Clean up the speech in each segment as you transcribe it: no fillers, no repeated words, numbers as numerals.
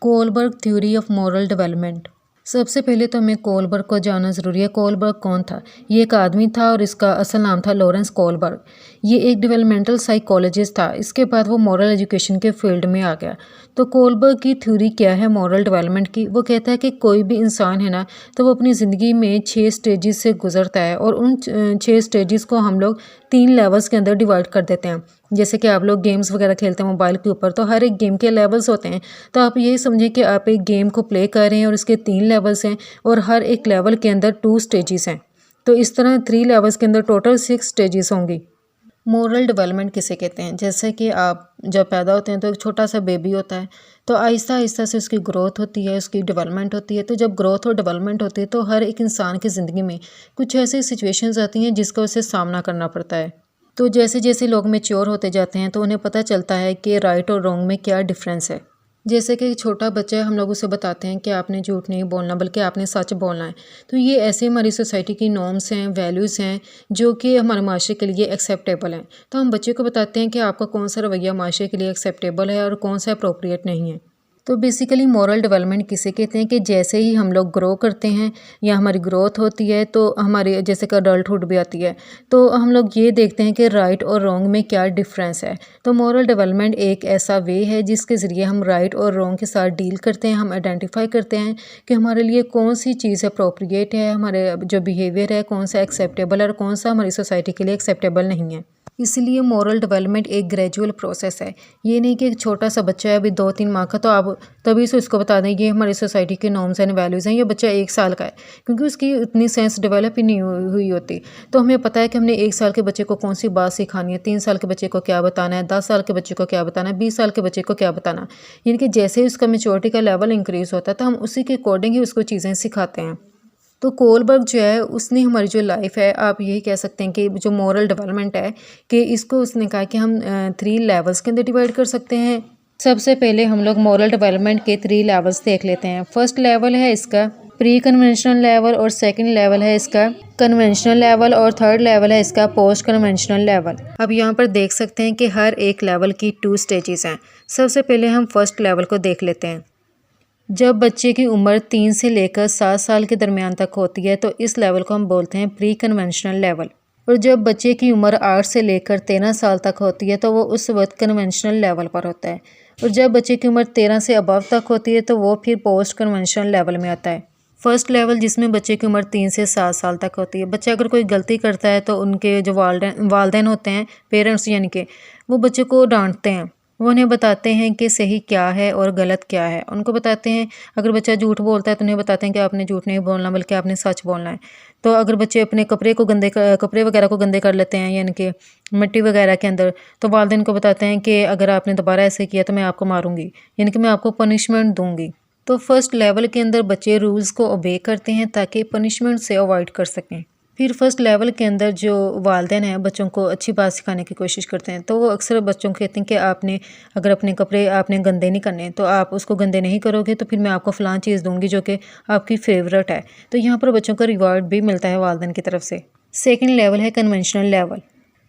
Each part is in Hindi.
Kohlberg theory of moral development. सबसे पहले तो हमें कोलबर्ग को जानना ज़रूरी है। कोलबर्ग कौन था? ये एक आदमी था और इसका असल नाम था लॉरेंस कोलबर्ग। ये एक डेवलपमेंटल साइकोलॉजिस्ट था। इसके बाद वो मॉरल एजुकेशन के फील्ड में आ गया। तो कोलबर्ग की थ्योरी क्या है मॉरल डेवलपमेंट की? वो कहता है कि कोई भी इंसान है ना, तो वो अपनी ज़िंदगी में 6 स्टेजेस से गुजरता है और उन 6 स्टेजेस को हम लोग 3 लेवल्स के अंदर डिवाइड कर देते हैं। जैसे कि आप लोग गेम्स वगैरह खेलते हैं मोबाइल के ऊपर, तो हर एक गेम के लेवल्स होते हैं। तो आप ये समझें कि आप एक गेम को प्ले कर रहे हैं और इसके 3 लेवल्स हैं और हर एक लेवल के अंदर 2 स्टेजेस हैं। तो इस तरह 3 लेवल्स के अंदर टोटल 6 स्टेजेस होंगी। मॉरल डेवलपमेंट किसे कहते हैं? जैसे कि आप जब पैदा होते हैं तो एक छोटा सा बेबी होता है, तो आहिस्ता आहिस्ता से उसकी ग्रोथ होती है, उसकी डेवलपमेंट होती है। तो जब ग्रोथ और डेवलपमेंट होती है तो हर एक इंसान की ज़िंदगी में कुछ ऐसी सिचुएशंस आती हैं जिसका उसे सामना करना पड़ता है। तो जैसे जैसे लोग मैच्योर होते जाते हैं तो उन्हें पता चलता है कि राइट और रॉन्ग में क्या डिफरेंस है। जैसे कि छोटा बच्चा है, हम लोग उसे बताते हैं कि आपने झूठ नहीं बोलना बल्कि आपने सच बोलना है। तो ये ऐसे हमारी सोसाइटी की नॉर्म्स हैं, वैल्यूज़ हैं जो कि हमारे माशरे के लिए एक्सेप्टेबल हैं। तो हम बच्चे को बताते हैं कि आपका कौन सा रवैया माशरे के लिए एक्सेप्टेबल है और कौन सा अप्रोप्रिएट नहीं है। तो बेसिकली मॉरल डेवलपमेंट किसे कहते हैं कि जैसे ही हम लोग ग्रो करते हैं या हमारी ग्रोथ होती है तो हमारी जैसे कि अडल्टहुड भी आती है, तो हम लोग ये देखते हैं कि राइट और रॉन्ग में क्या डिफरेंस है। तो मॉरल डेवलपमेंट एक ऐसा वे है जिसके ज़रिए हम राइट और रॉन्ग के साथ डील करते हैं। हम आइडेंटिफाई करते हैं कि हमारे लिए कौन सी चीज़ अप्रोप्रिएट है, हमारे जो बिहेवियर है कौन सा एक्सेप्टेबल है और कौन सा हमारी सोसाइटी के लिए एक्सेप्टेबल नहीं है। इसलिए मॉरल डेवलपमेंट एक ग्रेजुअल प्रोसेस है। ये नहीं कि एक छोटा सा बच्चा है अभी 2-3 माह का, तो आप तभी से उसको बता दें ये हमारी सोसाइटी के नॉर्म्स एंड वैल्यूज़ हैं। ये बच्चा 1 साल का है क्योंकि उसकी उतनी सेंस डेवलप ही नहीं हुई होती। तो हमें पता है कि हमने 1 साल के बच्चे को कौन सी बात सिखानी है, 3 साल के बच्चे को क्या बताना है, 10 साल के बच्चे को क्या बताना है, 20 साल के बच्चे को क्या बताना। यानी कि जैसे ही उसका मेच्योरिटी का लेवल इंक्रीज़ होता है तो हम उसी के अकॉर्डिंग ही उसको चीज़ें सिखाते हैं। तो कोलबर्ग जो है उसने हमारी जो लाइफ है, आप यही कह सकते हैं कि जो मॉरल डेवलपमेंट है कि इसको उसने कहा कि हम 3 लेवल्स के अंदर डिवाइड कर सकते हैं। सबसे पहले हम लोग मॉरल डेवलपमेंट के 3 लेवल्स देख लेते हैं। फर्स्ट लेवल है इसका प्री कन्वेंशनल लेवल और सेकंड लेवल है इसका कन्वेंशनल लेवल और थर्ड लेवल है इसका पोस्ट कन्वेंशनल लेवल। अब यहाँ पर देख सकते हैं कि हर एक लेवल की 2 स्टेजेस हैं। सबसे पहले हम फर्स्ट लेवल को देख लेते हैं। जब बच्चे की उम्र 3 से लेकर 7 साल के दरमियान तक होती है तो इस लेवल को हम बोलते हैं प्री कन्वेंशनल लेवल। और जब बच्चे की उम्र 8 से लेकर 13 साल तक होती है तो वो उस वक्त कन्वेंशनल लेवल पर होता है। और जब बच्चे की उम्र 13 से अबव तक होती है तो वो फिर पोस्ट कन्वेंशनल लेवल में आता है। फर्स्ट लेवल जिसमें बच्चे की उम्र 3 से 7 साल तक होती है। बच्चा अगर कोई गलती करता है तो उनके जो वालदैन होते हैं, पेरेंट्स यानी कि, वो बच्चे को डांटते हैं। वो उन्हें बताते हैं कि सही क्या है और गलत क्या है। उनको बताते हैं अगर बच्चा झूठ बोलता है तो उन्हें बताते हैं कि आपने झूठ नहीं बोलना बल्कि आपने सच बोलना है। तो अगर बच्चे अपने कपड़े वगैरह को गंदे कर लेते हैं यानी कि मिट्टी वगैरह के अंदर, तो वालिदैन को बताते हैं कि अगर आपने दोबारा ऐसे किया तो मैं आपको मारूंगी, यानी कि मैं आपको पनिशमेंट दूंगी। तो फर्स्ट लेवल के अंदर बच्चे रूल्स को ओबे करते हैं ताकि पनिशमेंट से अवॉइड कर सकें। फिर फर्स्ट लेवल के अंदर जो वालिदैन हैं बच्चों को अच्छी बात सिखाने की कोशिश करते हैं। तो वो अक्सर बच्चों को कहते हैं कि आपने अगर अपने कपड़े आपने गंदे नहीं करने, तो आप उसको गंदे नहीं करोगे तो फिर मैं आपको फ़लाँ चीज़ दूंगी जो कि आपकी फेवरेट है। तो यहाँ पर बच्चों को रिवार्ड भी मिलता है वालिदैन की तरफ से। सेकेंड लेवल है कन्वेंशनल लेवल।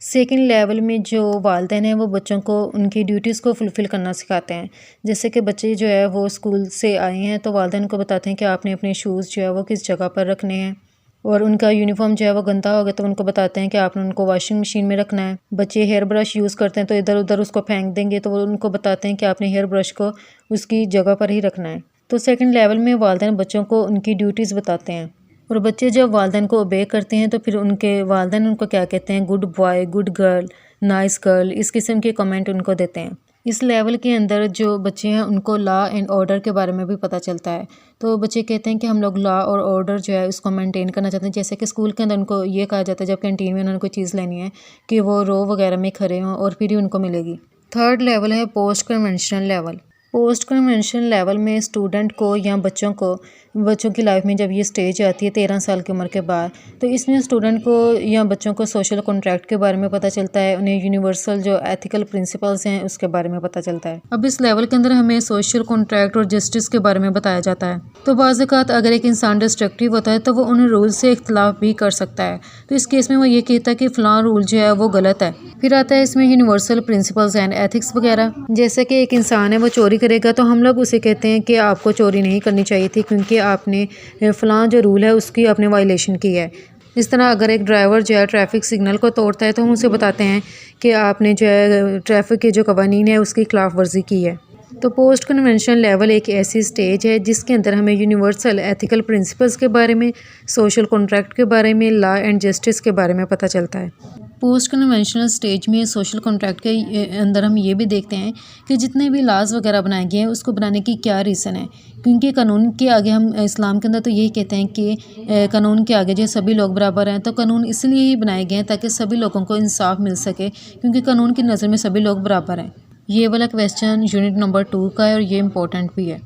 सेकेंड लेवल में जो वालिदैन हैं वो बच्चों को उनकी ड्यूटीज़ को फुलफ़िल करना सिखाते हैं। जैसे कि बच्चे जो है वो स्कूल से आए हैं तो वालिदैन को बताते हैं कि आपने अपने शूज़ जो है वो किस जगह पर रखने हैं, और उनका यूनिफॉर्म जो है वो गंदा हो गया तो उनको बताते हैं कि आपने उनको वॉशिंग मशीन में रखना है। बच्चे हेयर ब्रश यूज़ करते हैं तो इधर उधर उसको फेंक देंगे, तो वो उनको बताते हैं कि आपने हेयर ब्रश को उसकी जगह पर ही रखना है। तो सेकंड लेवल में वालिदैन बच्चों को उनकी ड्यूटीज़ बताते हैं और बच्चे जब वालिदैन को ओबे करते हैं तो फिर उनके वालिदैन उनको क्या कहते हैं, good boy, good girl, nice girl, इस किस्म के कमेंट उनको देते हैं। इस लेवल के अंदर जो बच्चे हैं उनको लॉ एंड ऑर्डर के बारे में भी पता चलता है। तो बच्चे कहते हैं कि हम लोग लॉ और ऑर्डर जो है उसको मेंटेन करना चाहते हैं। जैसे कि स्कूल के अंदर उनको ये कहा जाता है जब कैंटीन में उन्होंने कोई चीज़ लेनी है कि वो रो वगैरह में खड़े हों और फिर ही उनको मिलेगी। थर्ड लेवल है post conventional level. Post conventional level में स्टूडेंट को या बच्चों की लाइफ में जब ये स्टेज आती है 13 साल की उम्र के बाद, तो इसमें स्टूडेंट को या बच्चों को सोशल कॉन्ट्रैक्ट के बारे में पता चलता है। उन्हें यूनिवर्सल जो एथिकल प्रिंसिपल्स हैं उसके बारे में पता चलता है। अब इस लेवल के अंदर हमें सोशल कॉन्ट्रैक्ट और जस्टिस के बारे में बताया जाता है। तो बाज़ औक़ात अगर एक इंसान डिस्ट्रक्टिव होता है तो वो उन रूल से इख्तलाफ भी कर सकता है। तो इस केस में वो ये कहता है कि फ़लाँ रूल जो है वो गलत है। फिर आता है इसमें यूनिवर्सल प्रिंसिपल्स एंड एथिक्स वगैरह। जैसे कि एक इंसान है वो चोरी करेगा तो हम लोग उसे कहते हैं कि आपको चोरी नहीं करनी चाहिए थी, क्योंकि आपने फ़लाँ जो रूल है उसकी आपने वायलेशन की है। इस तरह अगर एक ड्राइवर जो है ट्रैफिक सिग्नल को तोड़ता है तो हम उसे बताते हैं कि आपने जो है ट्रैफिक के जो कवानीन है उसकी खिलाफ वर्जी की है। तो पोस्ट कन्वेंशनल लेवल एक ऐसी स्टेज है जिसके अंदर हमें यूनिवर्सल एथिकल प्रिंसिपल्स के बारे में, सोशल कॉन्ट्रैक्ट के बारे में, लॉ एंड जस्टिस के बारे में पता चलता है। पोस्ट कन्वेंशनल स्टेज में सोशल कॉन्ट्रैक्ट के अंदर हम ये भी देखते हैं कि जितने भी लाज वगैरह बनाए गए हैं उसको बनाने की क्या रीज़न है, क्योंकि कानून के आगे हम इस्लाम के अंदर तो यही कहते हैं कि कानून के आगे जो सभी लोग बराबर हैं। तो कानून इसलिए ही बनाए गए हैं ताकि सभी लोगों को इंसाफ मिल सके, क्योंकि कानून की नज़र में सभी लोग बराबर हैं। ये वाला क्वेश्चन यूनिट नंबर 2 का है और ये इम्पोर्टेंट भी है।